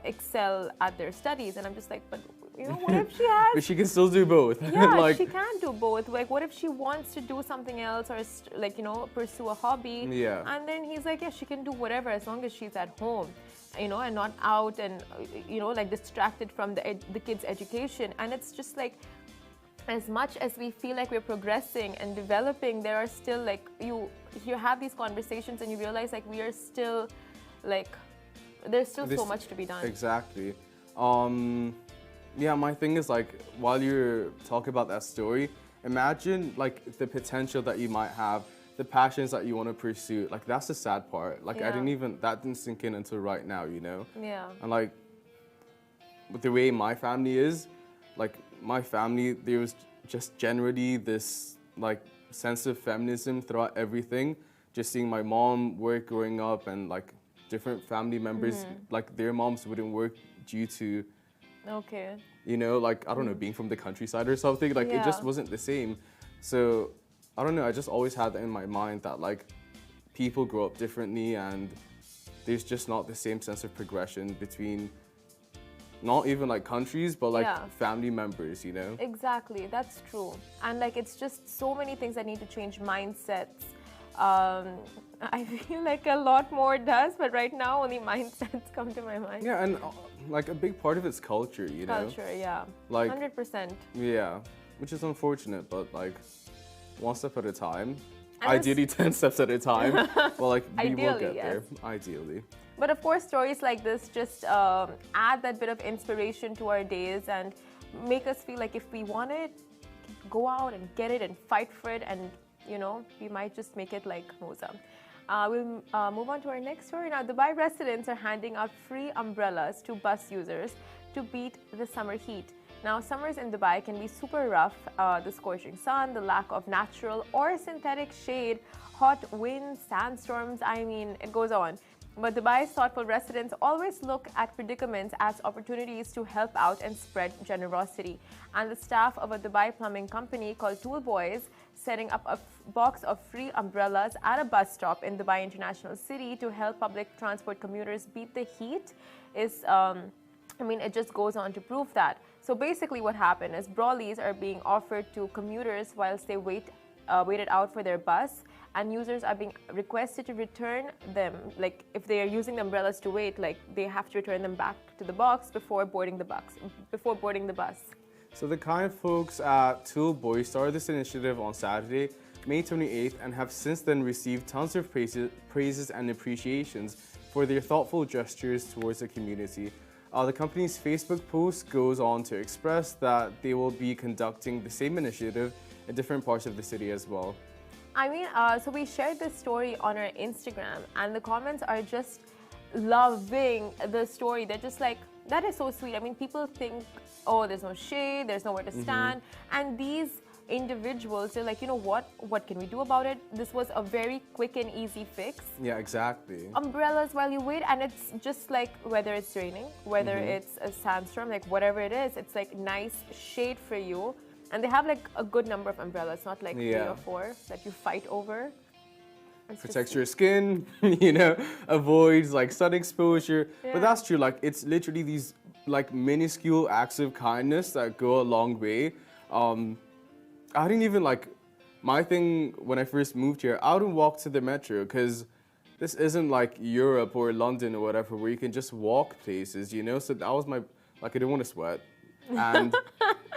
excel at their studies. And I'm just like, but what if she has? But she can still do both. Yeah, Like, she can do both. Like, what if she wants to do something else or like, pursue a hobby? yeah. And then he's like, yeah, she can do whatever as long as she's at home, and not out and, like distracted from the kids' education. And it's just like, as much as we feel like we're progressing and developing, there are still like, you have these conversations and you realize like we are still like, there's still so much to be done. Exactly. Yeah, my thing is like, while you're talking about that story, imagine like the potential that you might have, the passions that you want to pursue. Like, that's the sad part. Like, Yeah. that didn't sink in until right now, Yeah. And like, with the way my family is, like my family, there was just generally this like sense of feminism throughout everything. Just seeing my mom work growing up, and like different family members, like their moms wouldn't work due to, Okay. like, I don't know, being from the countryside or something. Like, it just Yeah. wasn't the same. So, I don't know, I just always had that in my mind that, like, people grow up differently and there's just not the same sense of progression between not even, like, countries, but, like, Yeah. family members, Exactly, that's true. And like, it's just so many things that need to change mindsets. I feel like a lot more does, but right now only mindsets come to my mind. Yeah, and, like, a big part of it's culture, Culture, yeah. Like, 100%. yeah, which is unfortunate, but, like, one step at a time. And Ideally, 10 steps at a time. But, like, we will Ideally, get there. yes. Ideally. But of course, stories like this just add that bit of inspiration to our days and make us feel like if we want it, go out and get it and fight for it, and we might just make it like Mozah. We'll move on to our next story now. Dubai residents are handing out free umbrellas to bus users to beat the summer heat. Now, summers in Dubai can be super rough. The scorching sun, the lack of natural or synthetic shade, hot winds, sandstorms, I mean, it goes on. But Dubai's thoughtful residents always look at predicaments as opportunities to help out and spread generosity. And the staff of a Dubai plumbing company called Tool Boys, setting up a box of free umbrellas at a bus stop in Dubai International City to help public transport commuters beat the heat, is, it just goes on to prove that. So basically what happened is brollies are being offered to commuters whilst they waited out for their bus, and users are being requested to return them. Like, if they are using the umbrellas to wait, like, they have to return them back to the box before boarding the bus. So the kind folks at Tool Boys started this initiative on Saturday, May 28th, and have since then received tons of praises and appreciations for their thoughtful gestures towards the community. The company's Facebook post goes on to express that they will be conducting the same initiative in different parts of the city as well. So we shared this story on our Instagram, and the comments are just loving the story. They're just like, that is so sweet. I mean, people think, oh, there's no shade, there's nowhere to stand. And these individuals, they're like, what can we do about it? This was a very quick and easy fix. Yeah, exactly. Umbrellas while you wait, and it's just like, whether it's raining, whether it's a sandstorm, like whatever it is, it's like nice shade for you. And they have like a good number of umbrellas, not like 3 or 4 that you fight over. Protects your skin, avoids like sun exposure. Yeah. But that's true, like it's literally these like minuscule acts of kindness that go a long way. I didn't even like, my thing when I first moved here, I wouldn't walk to the metro because this isn't like Europe or London or whatever where you can just walk places, So that was I didn't want to sweat. And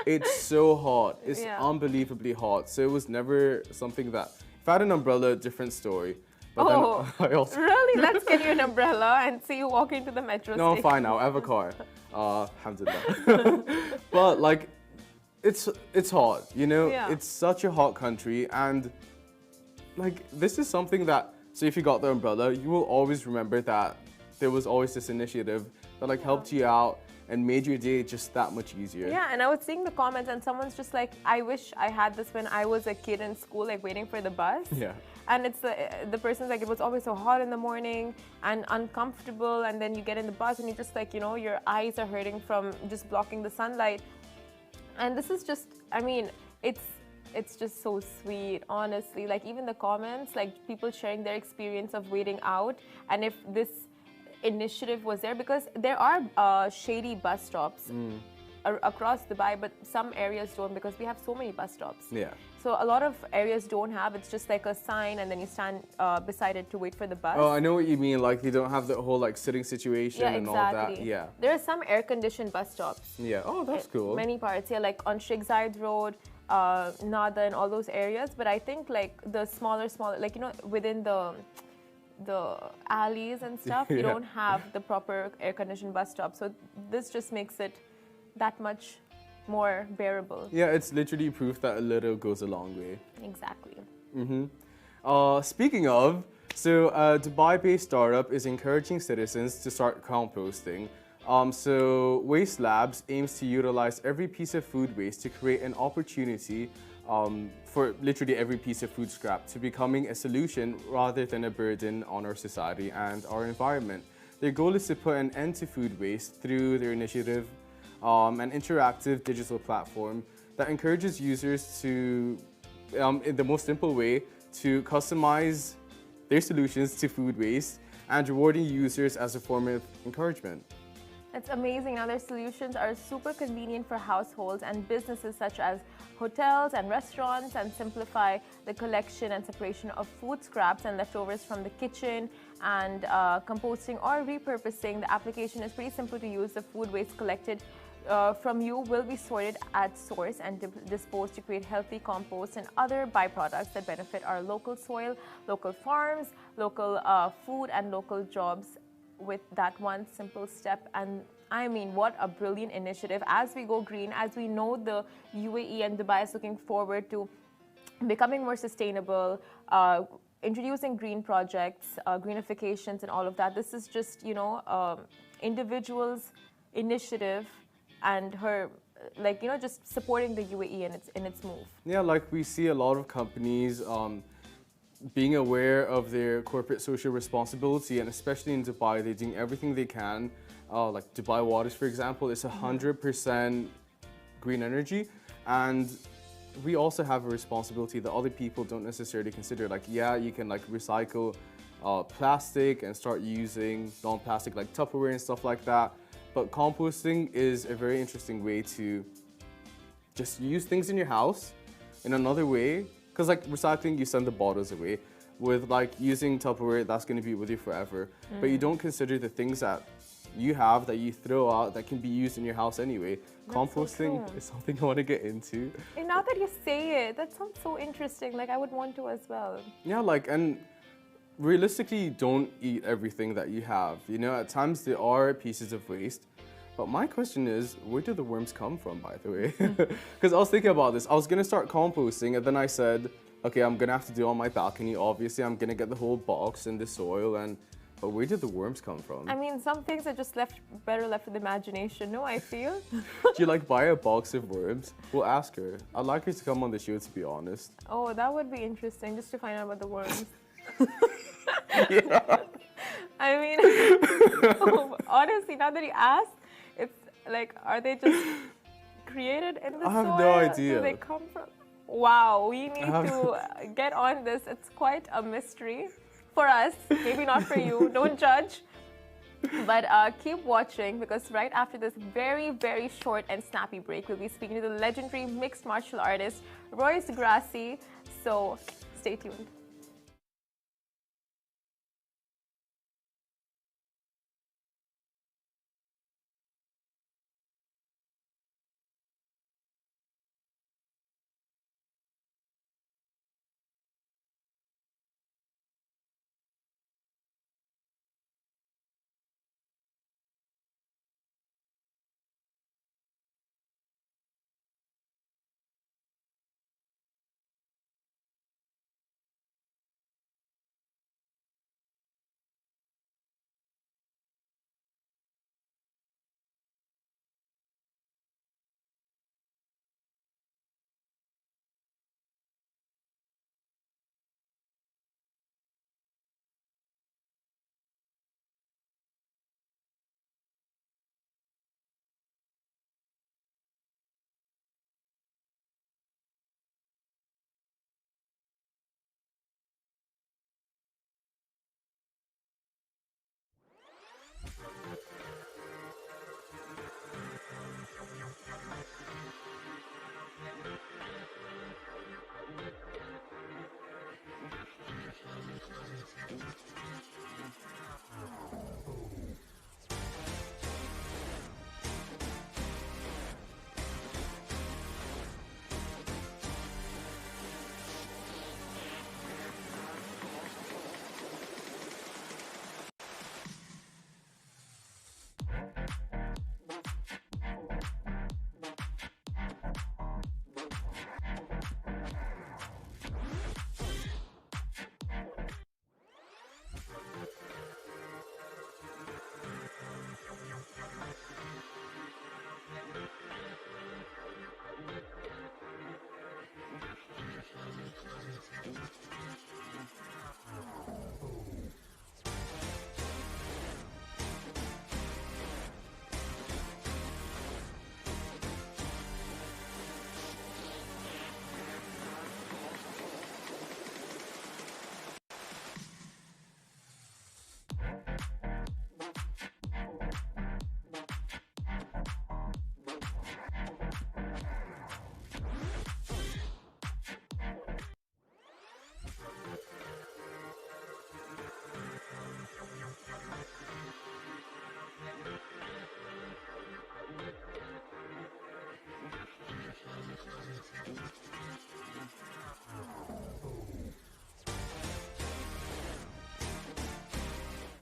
it's so hot. It's unbelievably hot. So it was never something that, if I had an umbrella, different story. But then I also... Really? Let's get you an umbrella and see you walk into the metro No, station. I'm fine now. I have a car. Alhamdulillah. But like, it's hot, Yeah. It's such a hot country, and like this is something that, so if you got the umbrella, you will always remember that there was always this initiative that like helped you out and made your day just that much easier. Yeah, and I was seeing the comments and someone's just like, I wish I had this when I was a kid in school, like waiting for the bus. Yeah. And it's the person's like, it was always so hot in the morning and uncomfortable, and then you get in the bus and you're just like, your eyes are hurting from just blocking the sunlight. And this is just, it's just so sweet, honestly. Like even the comments, like people sharing their experience of waiting out, and initiative was there? Because there are shady bus stops across Dubai, but some areas don't because we have so many bus stops. Yeah. So a lot of areas don't have. It's just like a sign, and then you stand beside it to wait for the bus. Oh, I know what you mean. Like you don't have the whole like sitting situation Yeah, and all exactly. that. Yeah. There are some air-conditioned bus stops. Yeah. Oh, that's cool. Many parts, yeah, like on Sheikh Zayed Road, Nada, and all those areas. But I think like the smaller, like within the alleys and stuff, you Yeah. don't have the proper air-conditioned bus stop. So this just makes it that much more bearable. Yeah, it's literally proof that a little goes a long way. Exactly. Speaking of, so a Dubai-based startup is encouraging citizens to start composting. So Waste Labs aims to utilize every piece of food waste to create an opportunity for literally every piece of food scrap to becoming a solution rather than a burden on our society and our environment. Their goal is to put an end to food waste through their initiative, an interactive digital platform that encourages users to, in the most simple way, to customize their solutions to food waste and rewarding users as a form of encouragement. It's amazing. Now their solutions are super convenient for households and businesses such as hotels and restaurants, and simplify the collection and separation of food scraps and leftovers from the kitchen, and composting or repurposing. The application is pretty simple to use. The food waste collected from you will be sorted at source and disposed to create healthy compost and other byproducts that benefit our local soil, local farms, local food, and local jobs with that one simple step. And I mean, what a brilliant initiative. As we go green, as we know the UAE and Dubai is looking forward to becoming more sustainable, introducing green projects, greenifications and all of that. This is just, individuals' initiative and her, just supporting the UAE in its move. Yeah, like we see a lot of companies being aware of their corporate social responsibility, and especially in Dubai, they're doing everything they can. Like Dubai Waters, for example, is 100% green energy, and we also have a responsibility that other people don't necessarily consider. Like, yeah, you can like recycle plastic and start using non-plastic like Tupperware and stuff like that, but composting is a very interesting way to just use things in your house in another way. Because like recycling, you send the bottles away. With like using Tupperware, that's going to be with you forever. But you don't consider the things that you have that you throw out that can be used in your house anyway. That's Composting so is something I want to get into. And now that you say it, that sounds so interesting. Like I would want to as well. Yeah, like, and realistically, don't eat everything that you have. You know, at times there are pieces of waste. But my question is, where do the worms come from, by the way? Because I was thinking about this. I was going to start composting, and then I said, okay, I'm going to have to do it on my balcony. Obviously, I'm going to get the whole box in the soil. But where did the worms come from? I mean, some things are just better left with imagination, no, I feel. Do you like buy a box of worms? We'll ask her. I'd like her to come on the show, to be honest. Oh, that would be interesting, just to find out about the worms. Yeah. I mean, honestly, now that you ask, it's like, are they just created in the soil? I have no idea. Do they come from? Wow, we need to get on this. It's quite a mystery for us, maybe not for you. Don't judge. But keep watching, because right after this very, very short and snappy break, we'll be speaking to the legendary mixed martial artist, Royce Grassi. So stay tuned.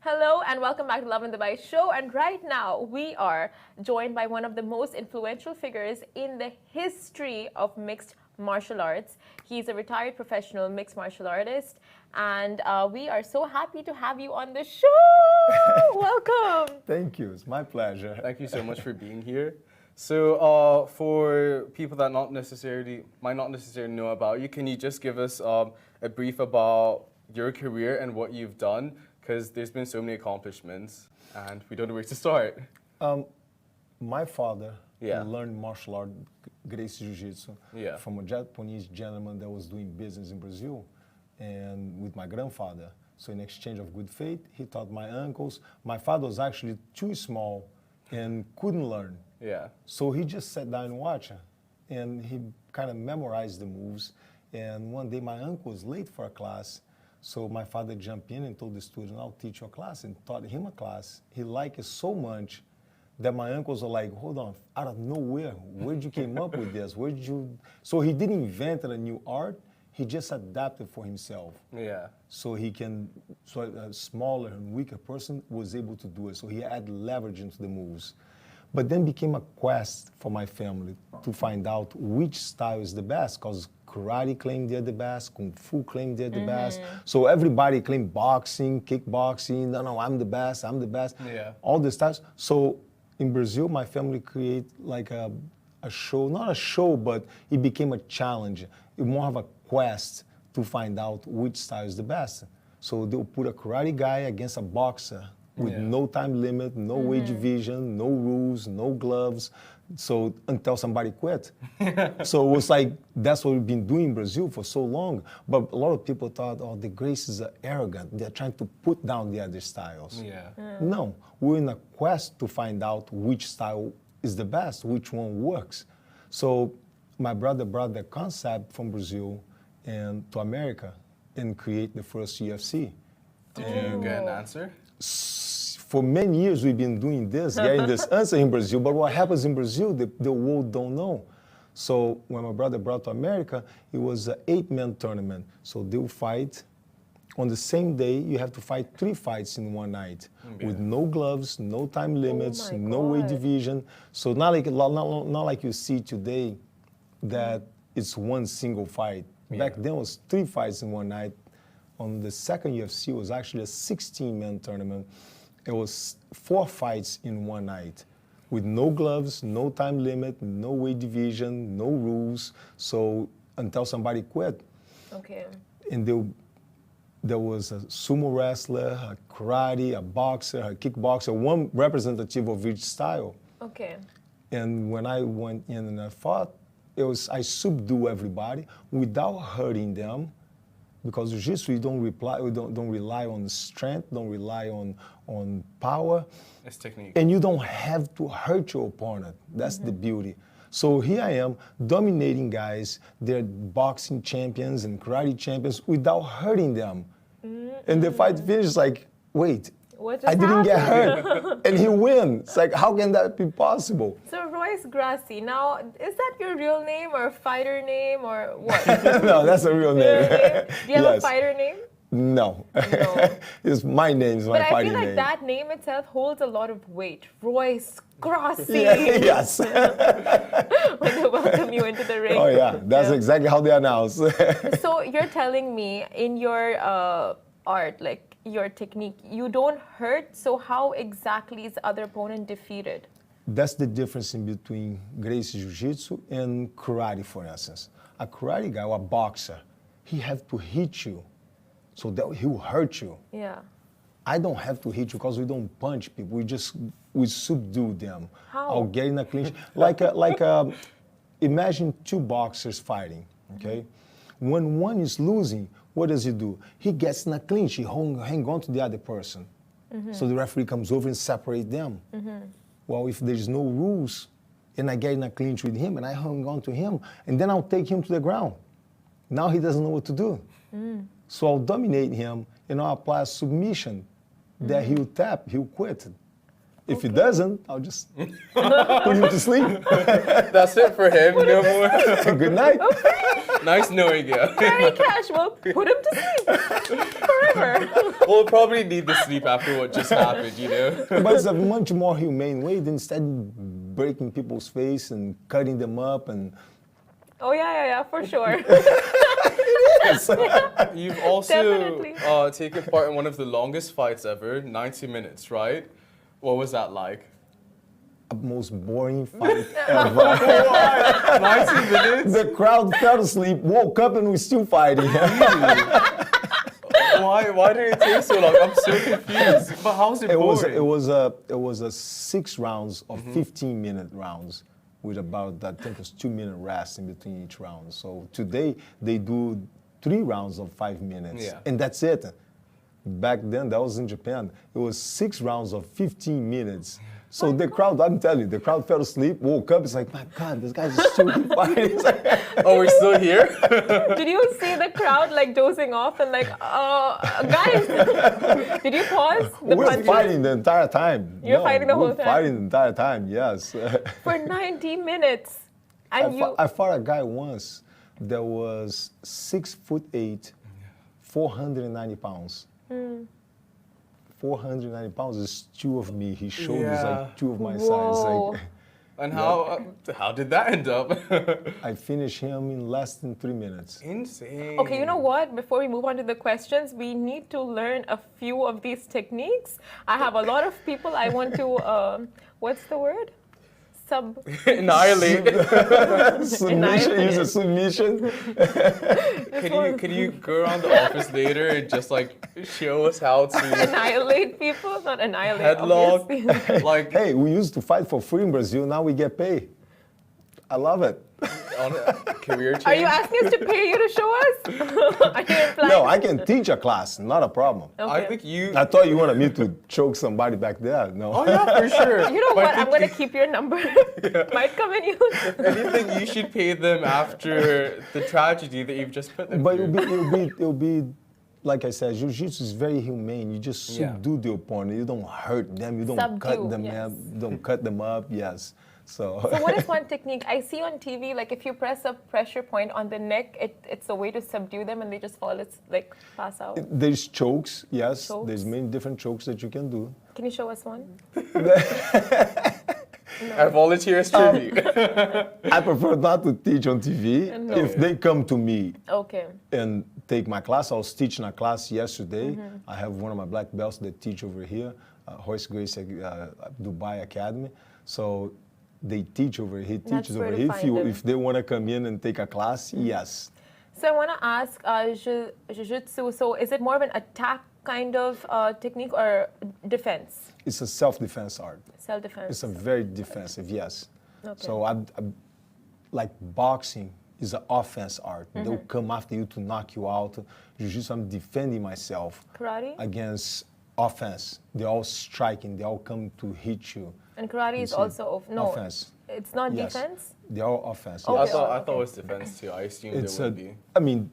Hello and welcome back to Love in Dubai show. And right now we are joined by one of the most influential figures in the history of mixed martial arts. He's a retired professional mixed martial artist, and we are so happy to have you on the show. Welcome. Thank you. It's my pleasure. Thank you so much for being here. So, for people that might not necessarily know about you, can you just give us a brief about your career and what you've done? Because there's been so many accomplishments, and we don't know where to start. My father Yeah. learned martial art, Gracie Jiu-Jitsu, Yeah. from a Japanese gentleman that was doing business in Brazil, and with my grandfather. So in exchange of good faith, he taught my uncles. My father was actually too small and couldn't learn. Yeah. So he just sat down and watched, and he kind of memorized the moves. And one day my uncle was late for a class, so my father jumped in and told the student, I'll teach you a class, and taught him a class. He liked it so much that my uncles were like, hold on, out of nowhere, where'd you came up with this? Where'd you? So he didn't invent a new art, he just adapted for himself. Yeah. So a smaller and weaker person was able to do it. So he had leverage into the moves. But then became a quest for my family to find out which style is the best, because karate claimed they're the best, kung fu claimed they're the best. So everybody claimed boxing, kickboxing, no, I'm the best, I'm the best. Yeah. All the styles. So in Brazil, my family created like a show, not a show, but it became a challenge, more of a quest to find out which style is the best. So they'll put a karate guy against a boxer with no time limit, no weight division, no rules, no gloves. So until somebody quit. So it was like, that's what we've been doing in Brazil for so long. But a lot of people thought, oh, the Gracies are arrogant. They're trying to put down the other styles. Yeah. No, we're in a quest to find out which style is the best, which one works. So my brother brought the concept from Brazil and to America and create the first UFC. Did you get an answer? For many years we've been doing this, getting this answer in Brazil, but what happens in Brazil, the world don't know. So when my brother brought to America, it was an 8-man tournament. So they'll fight. On the same day, you have to fight 3 fights in one night with no gloves, no time limits, my no weight God. division. So not like you see today that it's one single fight. Back then it was 3 fights in one night. On the second UFC, it was actually a 16-man tournament. It was 4 fights in one night with no gloves, no time limit, no weight division, no rules. So until somebody quit. Okay. And there was a sumo wrestler, a karate, a boxer, a kickboxer, one representative of each style. Okay. And when I went in and I fought, I subdue everybody without hurting them. Because jiu-jitsu, we don't rely on strength, don't rely on power. It's technique. And you don't have to hurt your opponent. That's the beauty. So here I am, dominating guys. They're boxing champions and karate champions without hurting them. And the fight finishes like, wait, What just I didn't get happened? hurt. And he wins. It's like, how can that be possible? So Royce Gracie, now, is that your real name or fighter name or what? No, that's a real Real name. name? Do you have a Yes. fighter name? No. No. It's my name, it's my But I fighting feel like name. that name itself holds a lot of weight. Royce Gracie. Yes. When they welcome you into the ring. Oh yeah, that's exactly how they announce. So you're telling me in your art, like your technique, you don't hurt, so how exactly is the other opponent defeated? That's the difference in between Gracie Jiu-Jitsu and karate, for instance. A karate guy or a boxer, he have to hit you, so that he will hurt you. Yeah. I don't have to hit you because we don't punch people. We subdue them. How? I'll get in a clinch. Imagine 2 boxers fighting, okay? When one is losing, what does he do? He gets in a clinch. He hang on to the other person. So the referee comes over and separates them. Well, if there's no rules, and I get in a clinch with him, and I hang on to him, and then I'll take him to the ground. Now he doesn't know what to do. So I'll dominate him, and I'll apply a submission that he'll tap, he'll quit. If he doesn't, I'll just put him to sleep. That's it for him. No more. Good night. Nice knowing you. Very casual. Put him to sleep forever. We'll probably need the sleep after what just happened, you know? But it's a much more humane way than instead breaking people's face and cutting them up and. Oh yeah, for sure. You've also Definitely. taken part in one of the longest fights ever, 90 minutes, right? What was that like? Most boring fight ever. 90 minutes? The crowd fell asleep, woke up, and we're still fighting. Why did it take so long? I'm so confused. But how's it boring? It was a 6 rounds of 15-minute rounds with about, I think it's 2-minute rest in between each round. So today they do 3 rounds of 5 minutes, and that's it. Back then, that was in Japan. It was 6 rounds of 15 minutes. So the crowd, I'm telling you, the crowd fell asleep, woke up. It's like, my God, this guy's still fighting. Oh, we're still here? Did you see the crowd like dozing off and like, guys, did you pause? We're fighting the entire time. You're fighting the whole time? We're fighting the entire time, yes. For 90 minutes. And I fought a guy once that was 6'8", 490 pounds. 490 pounds is 2 of me. His shoulders like 2 of my Whoa. size. Like, And how did that end up? I finished him in less than 3 minutes. Insane. Okay, you know what? Before we move on to the questions, we need to learn a few of these techniques. I have a lot of people I want to, what's the word? Annihilate. Submission, use a submission. Can you go around the office later and just like show us how to Annihilate people? Not annihilate, headlock? obviously. Like, Hey, we used to fight for free in Brazil. Now we get paid. I love it. on a career change? Are you asking us to pay you to show us? Are you implying? No, I can teach a class. Not a problem. Okay. I think you. I thought you wanted me to choke somebody back there. No. Oh yeah, for sure. You know But I what? I'm think going to keep your number. Might come in use. anything you should pay them after the tragedy that you've just put them But through. it'll be, like I said, jiu-jitsu is very humane. You just subdue the opponent. You don't hurt them. You don't cut Subdue, them yes. up. You don't cut them up. Yes. So. So what is one technique? I see on TV, like if you press a pressure point on the neck, it's a way to subdue them and they just fall, it's like pass out. There's chokes. Yes. Chokes? There's many different chokes that you can do. Can you show us one? I volunteer as tribute. I prefer not to teach on TV. No. If they come to me Okay. and take my class, I was teaching a class yesterday. Mm-hmm. I have one of my black belts that teach over here, Hoist Grace Dubai Academy. So they teach over here, he That's teaches where over to here. find them. If they want to come in and take a class, yes. So I want to ask, jiu-jitsu, so is it more of an attack kind of technique or defense? It's a self-defense art. Self-defense. It's a very defensive, yes. Okay. So like boxing is an offense art. Mm-hmm. They'll come after you to knock you out. Jiu-jitsu, I'm defending myself Karate? against offense. They're all striking. They all come to hit you. And karate is see. also, no, Offense. it's not Yes. defense? They're all offense. Okay. I Yes. thought it was defense too. I assumed It's there would be. I mean,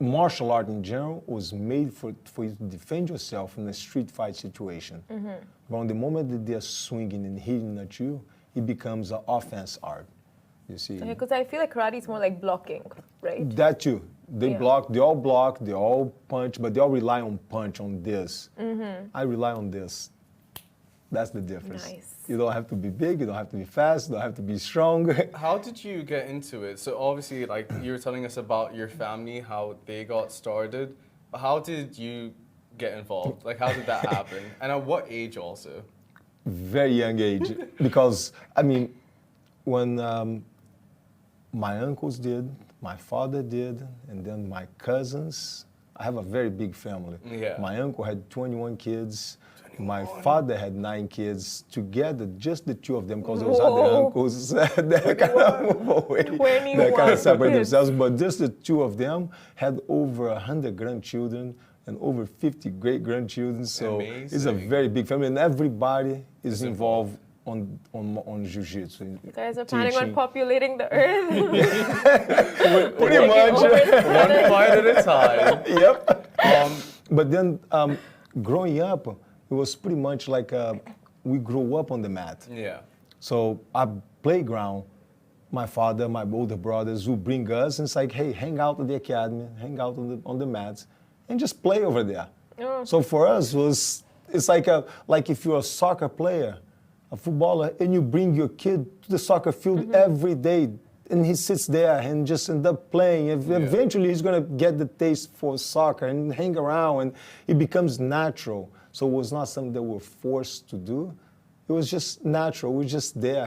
martial art in general was made for you to defend yourself in a street fight situation. Mm-hmm. But on the moment that they're swinging and hitting at you, it becomes an offense art. You see? Because I feel like karate is more like blocking, right? That too. They Yeah. block, they all punch, but they all rely on punch, on this. I rely on this. That's the difference. Nice. You don't have to be big, you don't have to be fast, you don't have to be strong. How did you get into it? So obviously, like you were telling us about your family, how they got started. How did you get involved? Like, how did that happen? And at what age also? Very young age. Because, I mean, when my uncles did, my father did, and then my cousins, I have a very big family. Yeah. My uncle had 21 kids. My father had 9 kids together, just the 2 of them, because those other Whoa. uncles that kind of move away, that kind 21 of separate kids. themselves. But just the 2 of them had over 100 grandchildren and over 50 great-grandchildren. So it's a Amazing. very big family, and everybody is involved on jiu-jitsu. You guys are planning on populating the earth? Pretty much. One fight at a time. Yep. Um, But then growing up, it was pretty much like we grew up on the mat. yeah. So our playground my father, my older brothers who bring us, and it's like, hey, hang out at the academy, hang out on the mats, and just play over there. Oh. So for us, it's like if you're a soccer player, a footballer, and you bring your kid to the soccer field every day, and he sits there and just end up playing. Eventually, he's going to get the taste for soccer and hang around, and it becomes natural. So it was not something that we're forced to do. It was just natural. We're just there,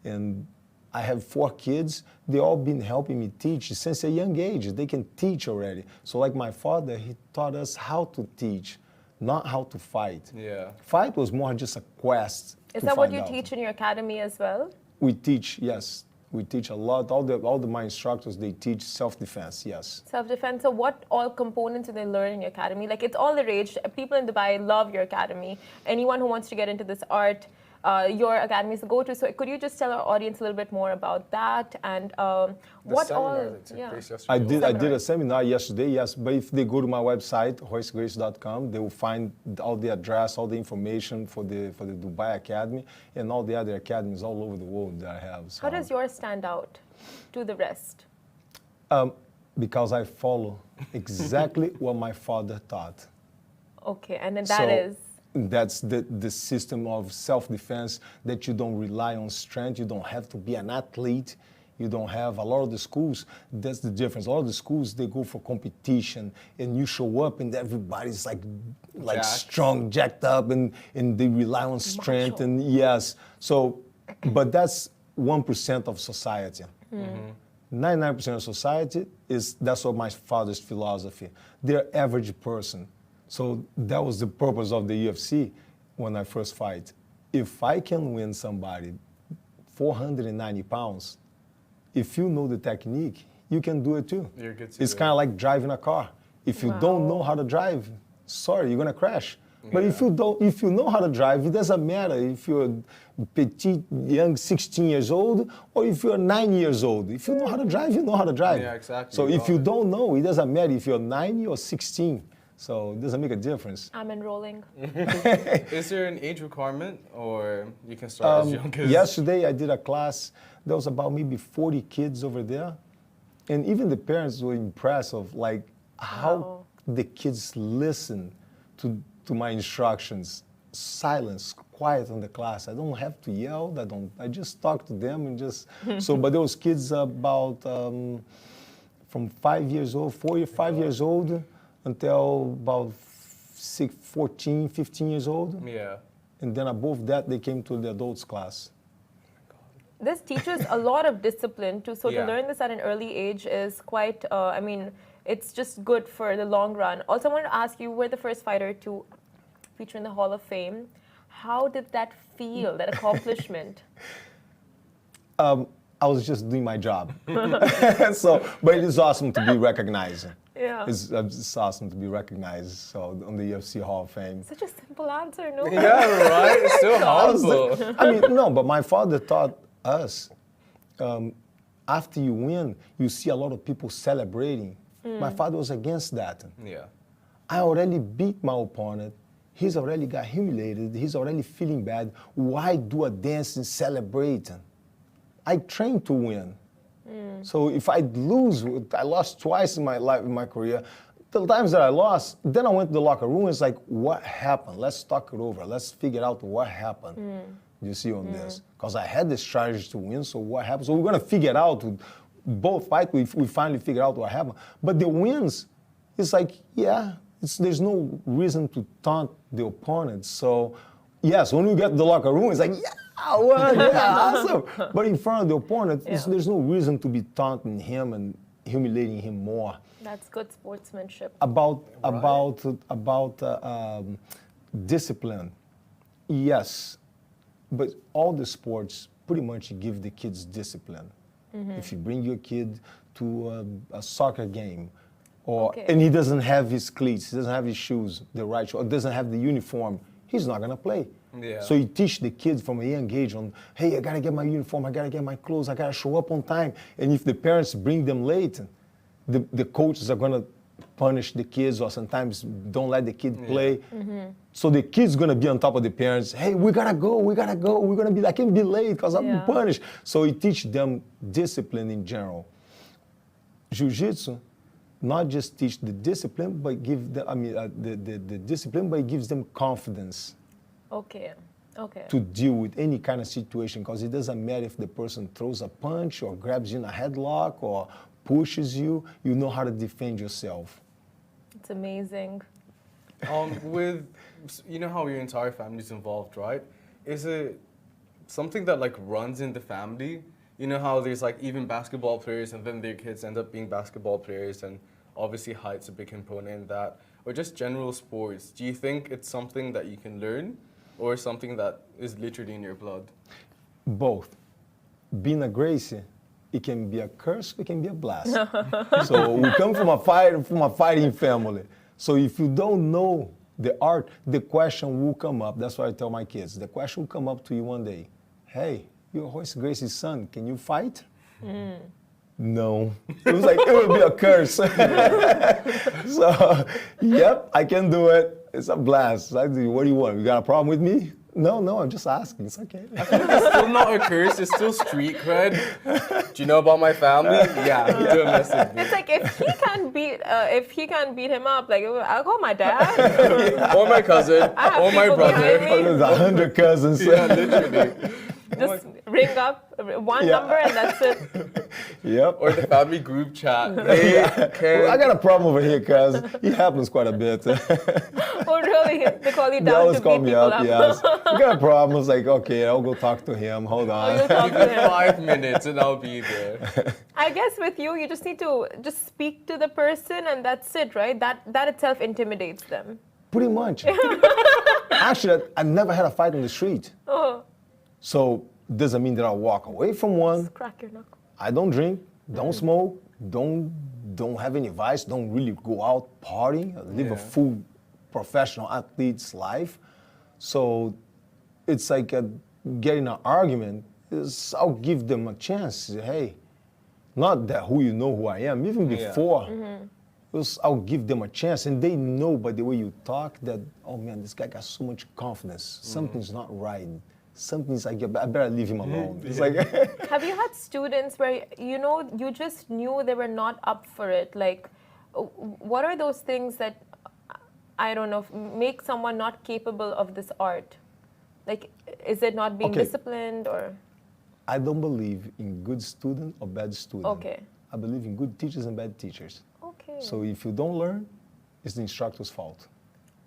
and I have 4 kids. They all been helping me teach since a young age. They can teach already. So like my father, he taught us how to teach, not how to fight. Yeah. Fight was more just a quest. Is to that what find you out. teach in your academy as well? We teach, yes. We teach a lot. All my instructors, they teach self-defense, yes. Self-defense. So what all components do they learn in your academy? Like, it's all the rage. People in Dubai love your academy. Anyone who wants to get into this art, your academy is the go-to. So could you just tell our audience a little bit more about that and what all? Yeah. I did a seminar yesterday, yes. But if they go to my website, roycegrace.com, they will find all the address, all the information for the Dubai Academy and all the other academies all over the world that I have. So. How does yours stand out to the rest? Because I follow exactly what my father taught. Okay, and then that is? That's the system of self-defense, that you don't rely on strength. You don't have to be an athlete. You don't have a lot of the schools. That's the difference. A lot of the schools, they go for competition, and you show up, and everybody's like strong, jacked up, and they rely on strength. Macho. And yes, so, but that's 1% of society. 99% of society that's what my father's philosophy. They're average person. So that was the purpose of the UFC when I first fight. If I can win somebody 490 pounds, if you know the technique, you can do it too. You're good to it's do kind it. of like driving a car. If you don't know how to drive, sorry, you're gonna crash. But if you know how to drive, it doesn't matter if you're petite, young, 16 years old, or if you're 9 years old. If you know how to drive, you know how to drive. Yeah, exactly. So if you don't know, it doesn't matter if you're 9 or 16. So it doesn't make a difference. I'm enrolling. Is there an age requirement, or you can start as young as? Yesterday I did a class. There was about maybe 40 kids over there, and even the parents were impressed of like how the kids listen to my instructions. Silence, quiet in the class. I don't have to yell. I just talk to them and just. So, but there was kids about from 5 years old, 5 years old, until about 14, 15 years old. Yeah. And then above that, they came to the adults class. This teaches a lot of discipline too. So Yeah. to learn this at an early age is quite, I mean, it's just good for the long run. Also, I wanted to ask you, you were the first fighter to feature in the Hall of Fame. How did that feel, that accomplishment? I was just doing my job. But it is awesome to be recognized. Yeah. It's awesome to be recognized. So on the UFC Hall of Fame. Such a simple answer, no? Yeah, right? It's still humble. I mean, no, but my father taught us, after you win, you see a lot of people celebrating. My father was against that. Yeah. I already beat my opponent. He's already got humiliated. He's already feeling bad. Why do a dance and celebrate? I trained to win. So if I lose, I lost twice in my life, in my career. The times that I lost, then I went to the locker room. It's like, what happened? Let's talk it over. Let's figure out what happened. You see on this, because I had the strategy to win. So what happened? So we're gonna figure it out. Both fights, we finally figured out what happened. But the wins, it's like, yeah, there's no reason to taunt the opponent. So yes, when we get to the locker room, it's like, yeah. I won, yeah, awesome. But in front of the opponent, there's no reason to be taunting him and humiliating him more. That's good sportsmanship. About discipline, yes, but all the sports pretty much give the kids discipline. If you bring your kid to a soccer game, and he doesn't have his cleats, he doesn't have his shoes, the right shoe, or doesn't have the uniform, he's not gonna play. Yeah. So you teach the kids from a young age on, hey, I gotta get my uniform, I gotta get my clothes, I gotta show up on time. And if the parents bring them late, the coaches are gonna punish the kids or sometimes don't let the kid play. So the kid's gonna be on top of the parents. Hey, we gotta go. We're gonna be. I can't be late because I'm Yeah. punished. So it teach them discipline in general. Jiu-Jitsu, not just teach the discipline, but give them. The discipline, but it gives them confidence Okay. Okay. to deal with any kind of situation. Because it doesn't matter if the person throws a punch or grabs you in a headlock or pushes you. You know how to defend yourself. It's amazing. With, you know how your entire family's involved, right? Is it something that like runs in the family? You know how there's like even basketball players and then their kids end up being basketball players, and obviously height's a big component in that, or just general sports. Do you think it's something that you can learn or something that is literally in your blood? Both. Being a Gracie, it can be a curse, it can be a blessing. So we come from a fighting family. So if you don't know the art, the question will come up. That's what I tell my kids. The question will come up to you one day. Hey, you're Royce Gracie's son. Can you fight? No. It was like, it would be a curse. So, yep, I can do it. It's a blast. What do you want? You got a problem with me? No, I'm just asking. It's okay. It's still not a curse, it's still street cred. Do you know about my family? Yeah, do a message me. It's like if he can't beat him up, like I'll call my dad. Or my cousin, I have or my people brother. behind me. There's 100 cousins. Yeah, literally. Just ring up one Yeah. number and that's it. Yep. Or the family group chat. Hey, Well, I got a problem over here, cuz. It happens quite a bit. Oh really? They call you They down always to call beat me people up, up. yes. We got a problem. It's like, okay, I'll go talk to him. Hold Oh, you'll on. talk to him. 5 minutes and I'll be there. I guess with you just need to just speak to the person and that's it, right? That itself intimidates them. Pretty much. Actually, I never had a fight on the street. Oh, So doesn't mean that I'll walk away from one. crack your knuckle. I don't drink, don't smoke, don't have any vice, don't really go out partying. I live a Yeah. full professional athlete's life. So it's like getting an argument is I'll give them a chance. Hey, not that who you know who I am, even Yeah. before. I'll give them a chance, and they know by the way you talk that, oh man, this guy got so much confidence. Something's not right. Something's like, I better leave him alone. It's like, Have you had students where you just knew they were not up for it? Like, what are those things that I don't know make someone not capable of this art? Like, is it not being Okay. disciplined or? I don't believe in good student or bad student. Okay. I believe in good teachers and bad teachers. Okay. So if you don't learn, it's the instructor's fault.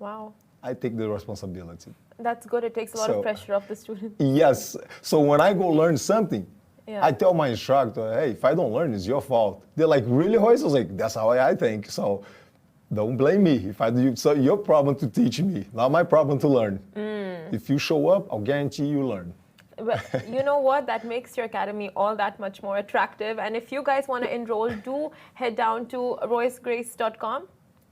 Wow, I take the responsibility. that's good. It takes a lot of So- pressure off the student. Yes. So when I go learn something, Yeah. I tell my instructor, hey, if I don't learn, it's your fault. They're like, really, Royce? I was like, that's how I think. So don't blame me. If I do, so your problem to teach me, not my problem to learn. If you show up, I'll guarantee you learn. But you know what? That makes your academy all that much more attractive. And if you guys want to enroll, do head down to roycegrace.com,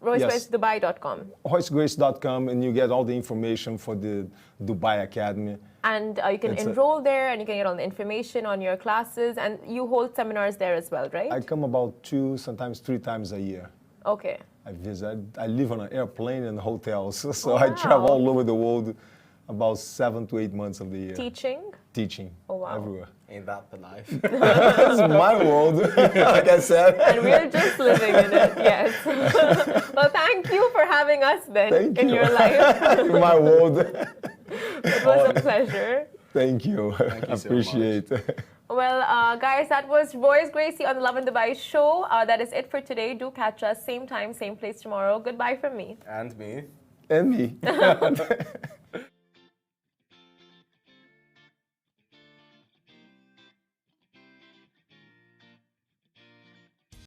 roycegracedubai.com. HoistGrace.com, and you get all the information for the Dubai Academy. And you can It's enroll there and you can get all the information on your classes. And you hold seminars there as well, right? I come about 2, sometimes 3 times a year. Okay. I visit. I live on an airplane and hotels, so Oh, I travel wow. all over the world about 7 to 8 months of the year. Teaching? Teaching. Oh, wow. Everywhere. Ain't that the life? That's my world, like I said. And we're just living in it, yes. Well, thank you for having us then Thank in you. your life. My world. It was a pleasure. Thank you. Thank you I so appreciate it. Well, guys, that was Royce Gracie on the Love in Dubai show. That is it for today. Do catch us same time, same place tomorrow. Goodbye from me. And me. And me.